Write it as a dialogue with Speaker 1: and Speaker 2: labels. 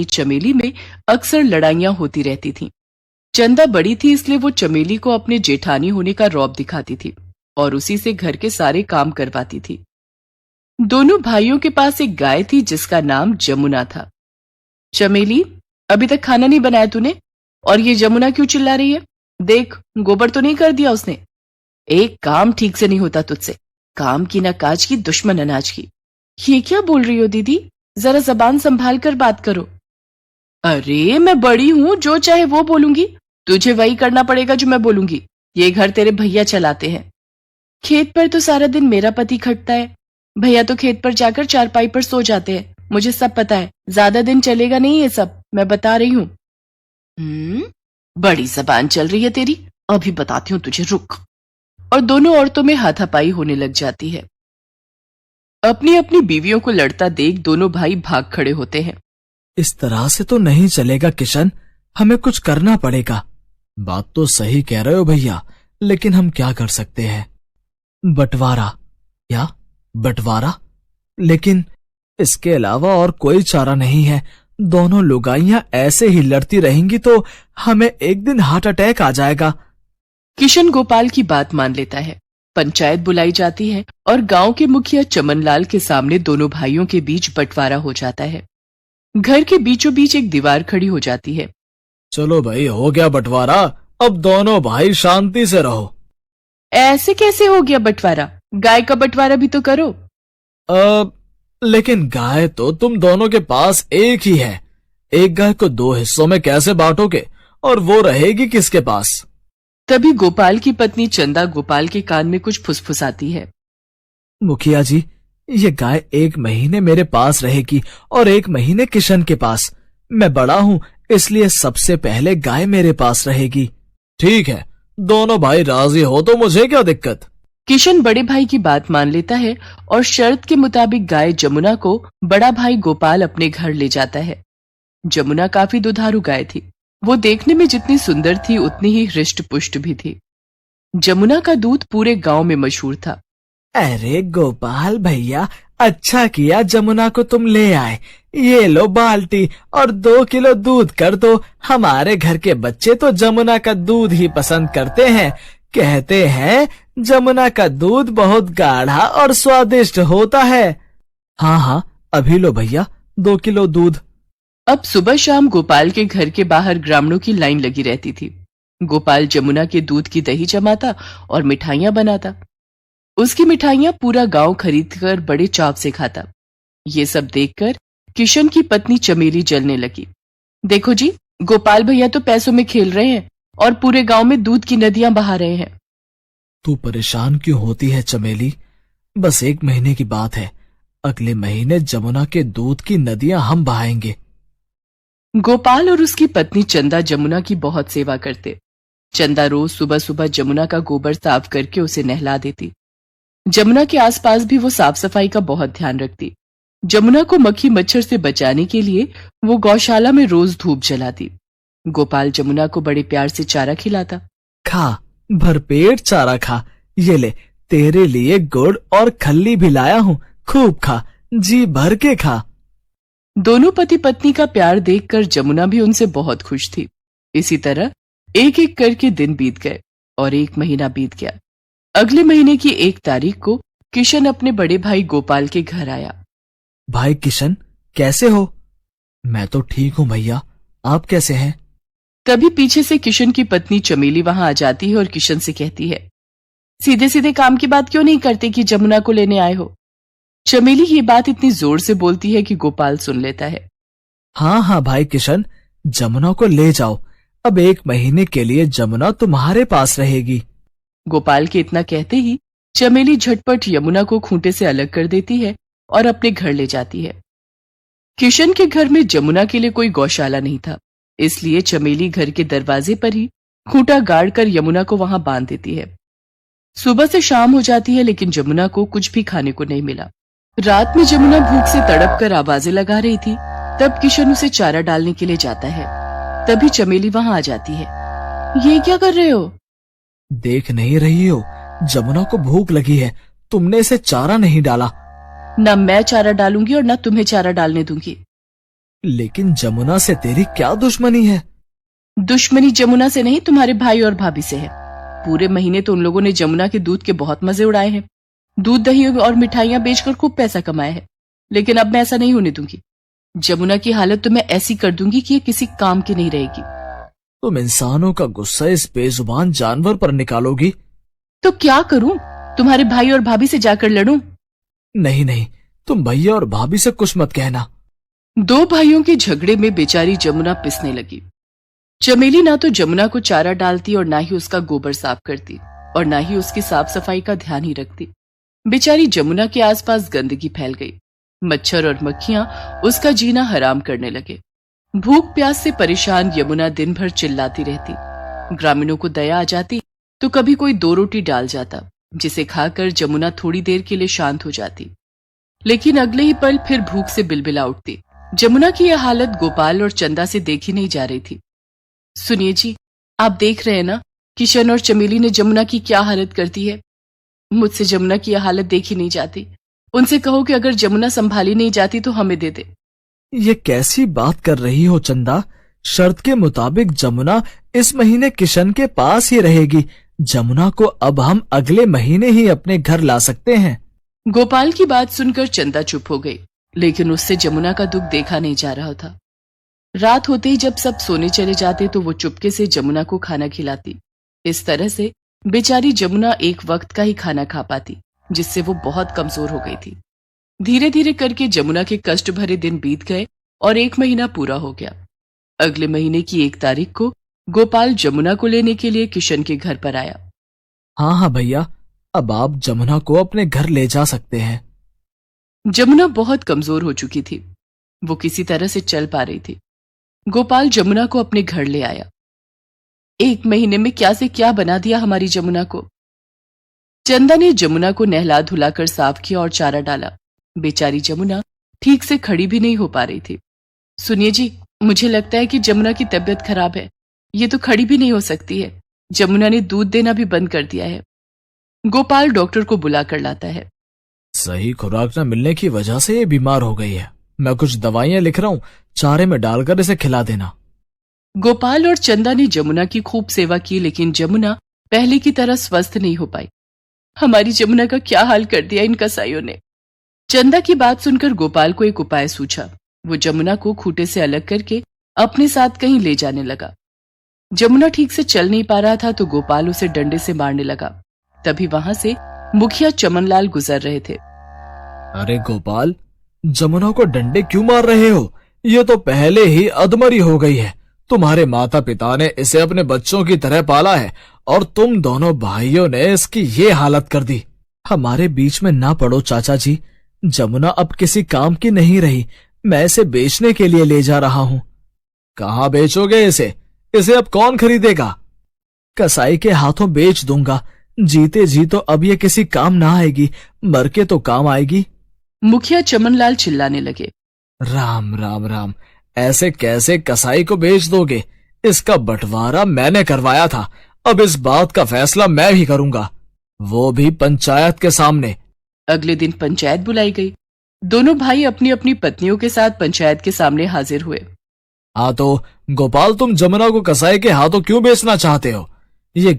Speaker 1: चमेली में अक्सर लड़ाइयां होती रहती थीं। चंदा बड़ी थी इसलिए वो चमेली को अपने जेठानी होने का रौब दिखाती थी और उसी से घर के सारे काम करवाती थी। दोनों भाइयों के पास एक गाय थी जिसका नाम जमुना था। चमेली, अभी तक खाना नहीं बनाया तूने? और ये जमुना क्यों चिल्ला रही है? देख, गोबर तो नहीं कर दिया उसने। एक काम ठीक से नहीं होता तुझसे। काम की ना काज की, दुश्मन अनाज की। ये क्या बोल रही हो दीदी? जरा जबान संभाल कर बात करो। अरे मैं बड़ी हूं, जो चाहे वो बोलूंगी। तुझे वही करना पड़ेगा जो मैं बोलूंगी। ये घर तेरे भैया चलाते हैं। खेत पर तो सारा दिन मेरा पति खटता है। भैया तो खेत पर जाकर चारपाई पर सो जाते हैं। मुझे सब पता है। ज्यादा दिन चलेगा नहीं ये सब, मैं बता रही हूँ। बड़ी जबान चल रही है तेरी। अभी बताती हूँ तुझे, रुक। और दोनों औरतों में हाथापाई होने लग जाती है। अपनी अपनी बीवियों को लड़ता देख दोनों भाई भाग खड़े होते हैं।
Speaker 2: इस तरह से तो नहीं चलेगा किशन, हमें कुछ करना पड़ेगा। बात तो सही कह रहे हो भैया, लेकिन हम क्या कर सकते हैं? बंटवारा? क्या बंटवारा? लेकिन इसके अलावा और कोई चारा नहीं है। दोनों लुगाइयां ऐसे ही लड़ती रहेंगी तो हमें एक दिन हार्ट अटैक आ जाएगा।
Speaker 1: किशन गोपाल की बात मान लेता है। पंचायत बुलाई जाती है और गांव के मुखिया चमनलाल के सामने दोनों भाइयों के बीच बंटवारा हो जाता है। घर के बीचों बीच एक दीवार खड़ी हो जाती है।
Speaker 2: चलो भाई, हो गया बंटवारा, अब दोनों भाई शांति से रहो।
Speaker 1: ऐसे कैसे हो गया बंटवारा? गाय का बंटवारा भी तो करो।
Speaker 2: लेकिन गाय तो तुम दोनों के पास एक ही है। एक गाय को दो हिस्सों में कैसे बांटोगे? और वो रहेगी किसके पास?
Speaker 1: तभी गोपाल की पत्नी चंदा गोपाल के कान में कुछ फुसफुसाती है।
Speaker 2: मुखिया जी, ये गाय 1 महीने मेरे पास रहेगी और 1 महीने किशन के पास। मैं बड़ा हूँ, इसलिए सबसे पहले गाय मेरे पास रहेगी। ठीक है, दोनों भाई राजी हो तो मुझे क्या दिक्कत।
Speaker 1: किशन बड़े भाई की बात मान लेता है और शर्त के मुताबिक गाय जमुना को बड़ा भाई गोपाल अपने घर ले जाता है। जमुना काफी दुधारू गाय थी। वो देखने में जितनी सुंदर थी उतनी ही हृष्ट पुष्ट भी थी। जमुना का दूध पूरे गांव में मशहूर था।
Speaker 2: अरे गोपाल भैया, अच्छा किया जमुना को तुम ले आए। ये लो बाल्टी और 2 किलो दूध कर दो। हमारे घर के बच्चे तो जमुना का दूध ही पसंद करते हैं। कहते हैं जमुना का दूध बहुत गाढ़ा और स्वादिष्ट होता है। हाँ हाँ, अभी लो भैया 2 किलो दूध।
Speaker 1: अब सुबह शाम गोपाल के घर के बाहर ग्रामीणों की लाइन लगी रहती थी। गोपाल जमुना के दूध की दही जमाता और मिठाइयां बनाता। उसकी मिठाइयां पूरा गांव खरीदकर बड़े चाव से खाता। ये सब देखकर किशन की पत्नी चमेली जलने लगी। देखो जी, गोपाल भैया तो पैसों में खेल रहे हैं और पूरे गांव में दूध की नदियां बहा रहे हैं।
Speaker 2: तू परेशान क्यों होती है चमेली? बस 1 महीने की बात है। अगले महीने जमुना के दूध की नदियां हम बहाएंगे।
Speaker 1: गोपाल और उसकी पत्नी चंदा जमुना की बहुत सेवा करते। चंदा रोज सुबह सुबह जमुना का गोबर साफ करके उसे नहला देती। जमुना के आसपास भी वो साफ सफाई का बहुत ध्यान रखती। जमुना को मक्खी मच्छर से बचाने के लिए वो गौशाला में रोज धूप जलाती। गोपाल जमुना को बड़े प्यार से चारा खिलाता।
Speaker 2: खा, भरपेट चारा खा। ये ले, तेरे लिए गुड़ और खल्ली भी लाया हूँ। खूब खा, जी भर के खा।
Speaker 1: दोनों पति पत्नी का प्यार देखकर जमुना भी उनसे बहुत खुश थी। इसी तरह एक एक करके दिन बीत गए और 1 महीना बीत गया। अगले महीने की 1 तारीख को किशन अपने बड़े भाई गोपाल के घर आया।
Speaker 2: भाई किशन, कैसे हो? मैं तो ठीक हूँ भैया, आप कैसे हैं?
Speaker 1: तभी पीछे से किशन की पत्नी चमेली वहां आ जाती है और किशन से कहती है, सीधे सीधे काम की बात क्यों नहीं करते कि जमुना को लेने आए हो? चमेली ये बात इतनी जोर से बोलती है कि गोपाल सुन लेता है।
Speaker 2: हाँ हाँ भाई किशन, जमुना को ले जाओ। अब 1 महीने के लिए जमुना तुम्हारे पास रहेगी।
Speaker 1: गोपाल के इतना कहते ही चमेली झटपट यमुना को खूंटे से अलग कर देती है और अपने घर ले जाती है। किशन के घर में जमुना के लिए कोई गौशाला नहीं था, इसलिए चमेली घर के दरवाजे पर ही खूंटा गाड़कर यमुना को वहां बांध देती है। सुबह से शाम हो जाती है लेकिन जमुना को कुछ भी खाने को नहीं मिला। रात में जमुना भूख से तड़प कर आवाजें लगा रही थी। तब किशन उसे चारा डालने के लिए जाता है। तभी चमेली वहां आ जाती है। ये क्या कर रहे हो?
Speaker 2: देख नहीं रही हो, जमुना को भूख लगी है। तुमने इसे चारा नहीं डाला।
Speaker 1: न मैं चारा डालूंगी और न तुम्हें चारा डालने दूंगी।
Speaker 2: लेकिन जमुना से तेरी क्या दुश्मनी है?
Speaker 1: दुश्मनी जमुना से नहीं, तुम्हारे भाई और भाभी से है। पूरे महीने तो उन लोगों ने जमुना के दूध के बहुत मजे उड़ाए हैं, दूध दही और मिठाइयां बेचकर खूब पैसा कमाया है। लेकिन अब मैं ऐसा नहीं होने दूंगी। जमुना की हालत तो मैं ऐसी कर दूंगी कि ये किसी काम की नहीं रहेगी।
Speaker 2: तुम इंसानों का गुस्सा इस बेजुबान जानवर पर निकालोगी?
Speaker 1: तो क्या करूं? तुम्हारे भाई और भाभी से जाकर लड़ूं?
Speaker 2: नहीं नहीं, तुम भैया और भाभी से कुछ मत कहना।
Speaker 1: दो भाइयों के झगड़े में बेचारी जमुना पिसने लगी। चमेली ना तो जमुना को चारा डालती और ना ही उसका गोबर साफ करती और ना ही उसकी साफ सफाई का ध्यान ही रखती। बेचारी जमुना के आसपास गंदगी फैल गई। मच्छर और मक्खियां उसका जीना हराम करने लगे। भूख प्यास से परेशान यमुना दिन भर चिल्लाती रहती। ग्रामीणों को दया आ जाती तो कभी कोई 2 रोटी डाल जाता, जिसे खाकर जमुना थोड़ी देर के लिए शांत हो जाती। लेकिन अगले ही पल फिर भूख से बिलबिला उठती। जमुना की यह हालत गोपाल और चंदा से देखी नहीं जा रही थी। सुनिए जी, आप देख रहे हैं ना किशन और चमेली ने जमुना की क्या हालत कर दी है। मुझसे जमुना की यह हालत देखी नहीं जाती। उनसे कहो कि अगर जमुना संभाली नहीं जाती तो हमें दे दे।
Speaker 2: ये कैसी बात कर रही हो चंदा? शर्त के मुताबिक जमुना इस महीने किशन के पास ही रहेगी। जमुना को अब हम अगले महीने ही अपने घर ला सकते हैं।
Speaker 1: गोपाल की बात सुनकर चंदा चुप हो गई, लेकिन उससे जमुना का दुख देखा नहीं जा रहा था। रात होते ही जब सब सोने चले जाते तो वो चुपके से जमुना को खाना खिलाती। इस तरह से बेचारी जमुना एक वक्त का ही खाना खा पाती, जिससे वो बहुत कमजोर हो गई थी। धीरे धीरे करके जमुना के कष्ट भरे दिन बीत गए और 1 महीना पूरा हो गया। अगले महीने की 1 तारीख को गोपाल जमुना को लेने के लिए किशन के घर पर आया।
Speaker 2: हाँ हाँ भैया, अब आप जमुना को अपने घर ले जा सकते हैं।
Speaker 1: जमुना बहुत कमजोर हो चुकी थी। वो किसी तरह से चल पा रही थी। गोपाल जमुना को अपने घर ले आया। 1 महीने में क्या से क्या बना दिया हमारी जमुना को। चंदा ने जमुना को नहला धुलाकर साफ किया और चारा डाला। बेचारी जमुना ठीक से खड़ी भी नहीं हो पा रही थी। सुनिए जी, मुझे लगता है कि जमुना की तबीयत खराब है। ये तो खड़ी भी नहीं हो सकती है। जमुना ने दूध देना भी बंद कर दिया है। गोपाल डॉक्टर को बुलाकर लाता है।
Speaker 2: सही खुराक न मिलने की वजह से ये बीमार हो गई है। मैं कुछ दवाइयां लिख रहा हूँ, चारे में डालकर इसे खिला देना।
Speaker 1: गोपाल और चंदा ने जमुना की खूब सेवा की, लेकिन जमुना पहले की तरह स्वस्थ नहीं हो पाई। हमारी जमुना का क्या हाल कर दिया इन कसाईयों ने। चंदा की बात सुनकर गोपाल को एक उपाय सूझा। वो जमुना को खूंटे से अलग करके अपने साथ कहीं ले जाने लगा। जमुना ठीक से चल नहीं पा रहा था तो गोपाल उसे डंडे से मारने लगा। तभी वहां से मुखिया चमनलाल गुजर रहे थे।
Speaker 2: अरे गोपाल, जमुना को डंडे क्यों मार रहे हो? ये तो पहले ही अधमरी हो गई है। तुम्हारे माता पिता ने इसे अपने बच्चों की तरह पाला है और तुम दोनों भाइयों ने इसकी ये हालत कर दी। हमारे बीच में ना पड़ो चाचा जी। जमुना अब किसी काम की नहीं रही। मैं इसे बेचने के लिए ले जा रहा हूँ। कहाँ बेचोगे इसे? इसे अब कौन खरीदेगा? कसाई के हाथों बेच दूंगा। जीते जी तो अब ये किसी काम ना आएगी, मर के तो काम आएगी।
Speaker 1: मुखिया चमनलाल चिल्लाने लगे।
Speaker 2: राम राम राम, ऐसे कैसे कसाई को बेच दोगे? इसका बंटवारा मैंने करवाया था। अब इस बात का फैसला मैं ही करूंगा, वो भी पंचायत के सामने।
Speaker 1: अगले दिन पंचायत बुलाई गई। दोनों भाई अपनी अपनी पत्नियों के साथ पंचायत के सामने हाजिर हुए।
Speaker 2: हाँ तो गोपाल, तुम जमुना को कसाई के हाथों क्यों बेचना चाहते हो? ये